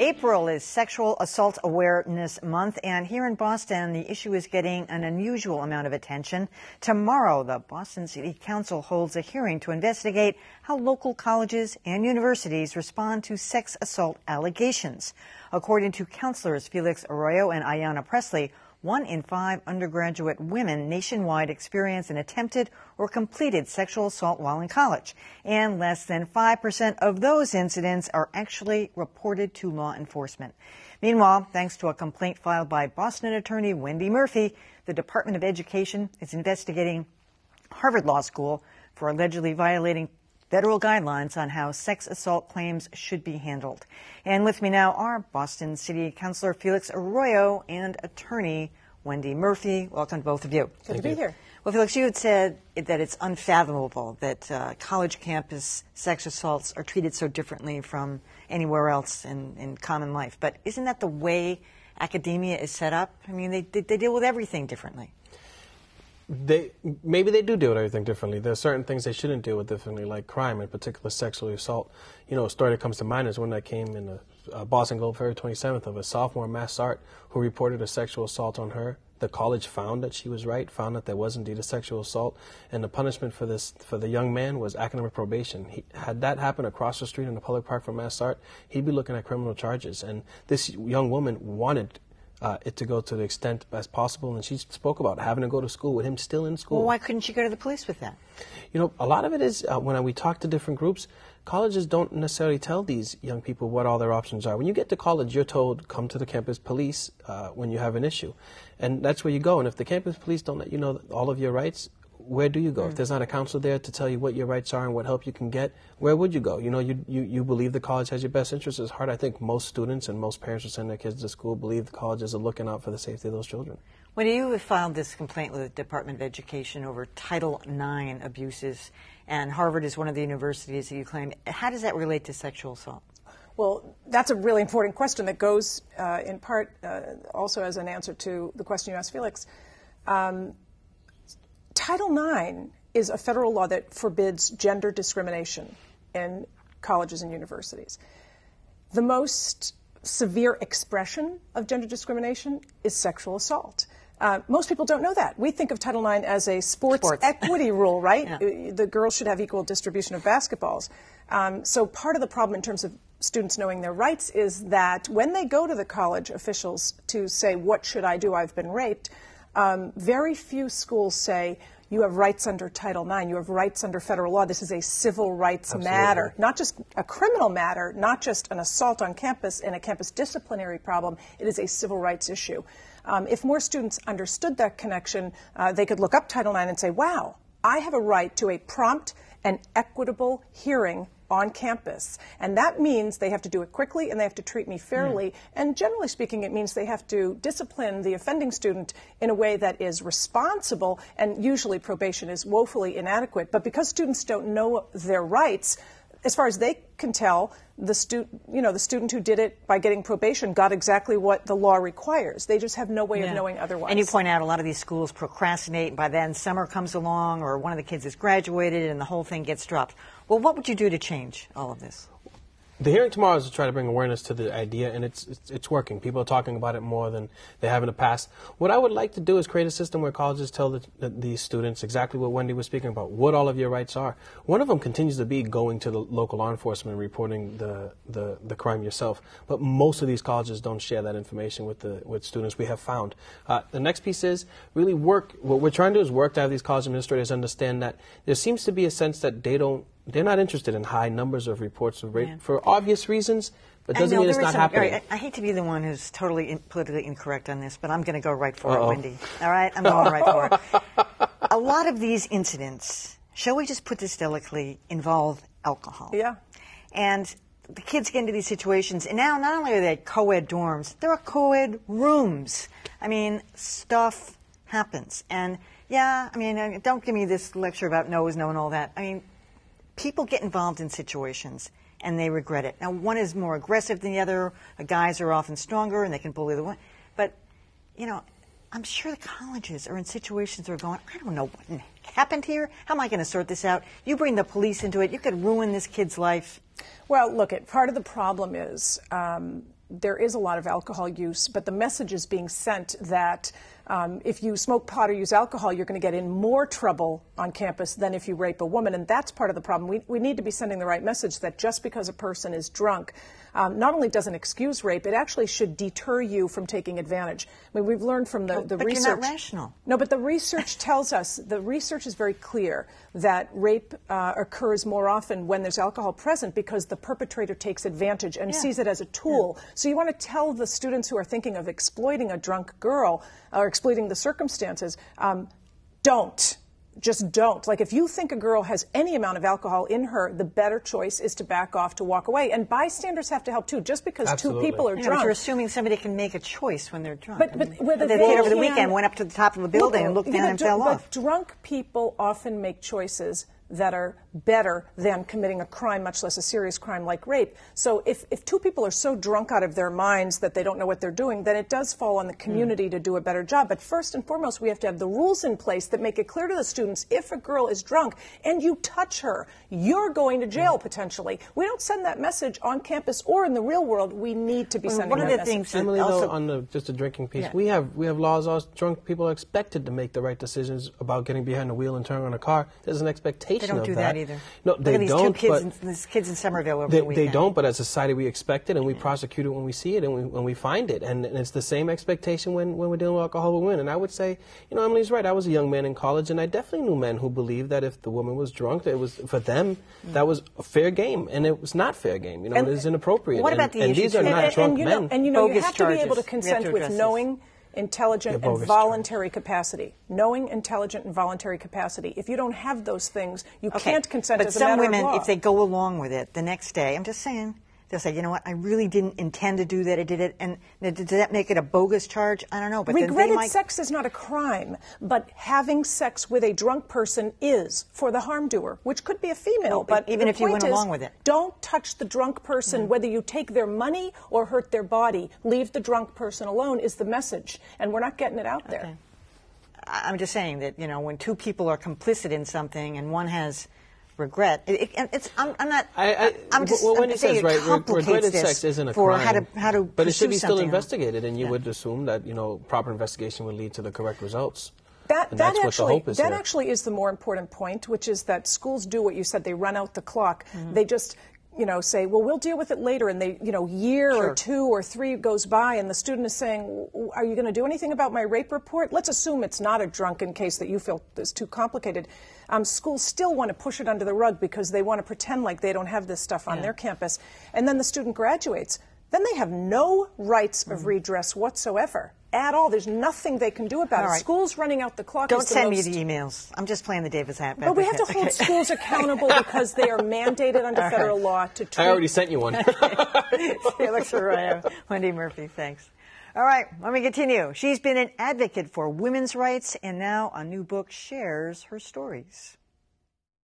April is Sexual Assault Awareness Month, and here in Boston, the issue is getting an unusual amount of attention. Tomorrow, the Boston City Council holds a hearing to investigate how local colleges and universities respond to sex assault allegations. According to counselors Felix Arroyo and Ayanna Presley, 1 in 5 undergraduate women nationwide experience an attempted or completed sexual assault while in college, and less than 5% of those incidents are actually reported to law enforcement. Meanwhile, thanks to a complaint filed by Boston attorney Wendy Murphy, the Department of Education is investigating Harvard Law School for allegedly violating federal guidelines on how sex assault claims should be handled. And with me now are Boston City Councilor Felix Arroyo and attorney Wendy Murphy. Welcome to both of you. Good to be here. Well, Felix, you had said that it's unfathomable that college campus sex assaults are treated so differently from anywhere else in common life. But isn't that the way academia is set up? I mean, they deal with everything differently. Maybe they do deal with everything differently. There are certain things they shouldn't deal with differently, like crime, in particular sexual assault. You know, a story that comes to mind is one that came in the Boston Globe February 27th of a sophomore mass art who reported a sexual assault on her. The college found that she was right, found that there was indeed a sexual assault, and the punishment for the young man was academic probation. Had that happened across the street in the public park for mass art, he'd be looking at criminal charges. And this young woman wanted it to go to the extent as possible, and she spoke about having to go to school with him still in school. Well, why couldn't she go to the police with that? You know, a lot of it is when we talk to different groups, colleges don't necessarily tell these young people what all their options are. When you get to college, you're told, come to the campus police when you have an issue. And that's where you go. And if the campus police don't let you know all of your rights, where do you go? If there's not a counselor there to tell you what your rights are and what help you can get, where would you go? You know, you believe the college has your best interests at heart. I think most students and most parents who send their kids to school believe the colleges are looking out for the safety of those children. When you have filed this complaint with the Department of Education over Title IX abuses, and Harvard is one of the universities that you claim, how does that relate to sexual assault? Well, that's a really important question that goes in part also as an answer to the question you asked Felix. Title IX is a federal law that forbids gender discrimination in colleges and universities. The most severe expression of gender discrimination is sexual assault. Most people don't know that. We think of Title IX as a sports. Equity rule, right? Yeah. The girls should have equal distribution of basketballs. So part of the problem in terms of students knowing their rights is that when they go to the college officials to say, what should I do? I've been raped. Very few schools say, you have rights under Title IX, you have rights under federal law. This is a civil rights matter, not just a criminal matter, not just an assault on campus and a campus disciplinary problem. It is a civil rights issue. If more students understood that connection, they could look up Title IX and say, wow, I have a right to a prompt and equitable hearing on campus. And that means they have to do it quickly and they have to treat me fairly. And generally speaking, it means they have to discipline the offending student in a way that is responsible, and usually probation is woefully inadequate. But because students don't know their rights, as far as they can tell, the student who did it by getting probation got exactly what the law requires. They just have no way of knowing otherwise. And you point out a lot of these schools procrastinate, and by then summer comes along or one of the kids has graduated and the whole thing gets dropped. Well, what would you do to change all of this? The hearing tomorrow is to try to bring awareness to the idea, and it's working. People are talking about it more than they have in the past. What I would like to do is create a system where colleges tell these students exactly what Wendy was speaking about, what all of your rights are. One of them continues to be going to the local law enforcement and reporting the crime yourself. But most of these colleges don't share that information with students, we have found. The next piece is really what we're trying to do is work to have these college administrators understand that there seems to be a sense that they're not interested in high numbers of reports of rape for obvious reasons, but doesn't mean it's not happening. I hate to be the one who's totally politically incorrect on this, but I'm going to go right for it, Wendy. All right? I'm going right for it. A lot of these incidents, shall we just put this delicately, involve alcohol. Yeah. And the kids get into these situations, and now not only are they co-ed dorms, there are co-ed rooms. I mean, stuff happens. And, yeah, I mean, don't give me this lecture about no is no and all that. I mean, people get involved in situations and they regret it. Now, one is more aggressive than the other. The guys are often stronger and they can bully the one. But, you know, I'm sure the colleges are in situations where they're going, I don't know what happened here. How am I going to sort this out? You bring the police into it. You could ruin this kid's life. Well, look, part of the problem is there is a lot of alcohol use, but the message is being sent that if you smoke pot or use alcohol, you're going to get in more trouble on campus than if you rape a woman, and that's part of the problem. We need to be sending the right message that just because a person is drunk not only doesn't excuse rape, it actually should deter you from taking advantage. I mean, we've learned from the but research. You're not rational. No, but the research tells us, the research is very clear that rape occurs more often when there's alcohol present because the perpetrator takes advantage and sees it as a tool. So you want to tell the students who are thinking of exploiting a drunk girl or exploiting the circumstances, don't. Just don't. Like, if you think a girl has any amount of alcohol in her, the better choice is to back off, to walk away. And bystanders have to help too. Just because two people are drunk. But you're assuming somebody can make a choice when they're drunk. But whether the kid over the weekend went up to the top of a building and looked down and fell off. But drunk people often make choices that are better than committing a crime, much less a serious crime like rape. So if two people are so drunk out of their minds that they don't know what they're doing, then it does fall on the community to do a better job. But first and foremost, we have to have the rules in place that make it clear to the students, if a girl is drunk and you touch her, you're going to jail potentially. We don't send that message on campus or in the real world. We need to be sending that message. One of the things Emily, though, on just the drinking piece, we have laws. Drunk people are expected to make the right decisions about getting behind the wheel and turning on a car. There's an expectation. They don't do that either. No, Look they at these don't. These kids in Somerville over the weekend. They don't, but as a society we expect it, and we prosecute it when we see it and when we find it. And it's the same expectation when we're dealing with alcohol with women. And I would say, Emily's right. I was a young man in college, and I definitely knew men who believed that if the woman was drunk, that it was, for them, that was a fair game. And it was not fair game. It is inappropriate. What about the and these are not drunk men. And you have to be able to consent with knowing, intelligent, and voluntary capacity. Knowing, intelligent, and voluntary capacity. If you don't have those things, you can't consent as a matter of law. But some women, if they go along with it the next day, I'm just saying, they'll say, you know what, I really didn't intend to do that, I did it, and does that make it a bogus charge? I don't know. But regretted sex is not a crime, but having sex with a drunk person is for the harm doer, which could be a female. But even if you went along with it. Don't touch the drunk person, whether you take their money or hurt their body. Leave the drunk person alone is the message, and we're not getting it out there. I'm just saying that, when two people are complicit in something and one has regret, regretted sex isn't a crime. But it should be still investigated, and you would assume that, proper investigation would lead to the correct results. That actually is the more important point, which is that schools do what you said. They run out the clock. They just say, well, we'll deal with it later, and they, year or 2 or 3 goes by, and the student is saying, are you going to do anything about my rape report? Let's assume it's not a drunken case that you feel is too complicated. Schools still want to push it under the rug because they want to pretend like they don't have this stuff on their campus, and then the student graduates. Then they have no rights of redress whatsoever. At all. There's nothing they can do about it. School's running out the clock. Don't send me the emails. I'm just playing the Davis hat. But we have to hold schools accountable because they are mandated under federal law to treat. I already sent you one. Felix Arroyo, Wendy Murphy, thanks. All right, let me continue. She's been an advocate for women's rights, and now a new book shares her stories.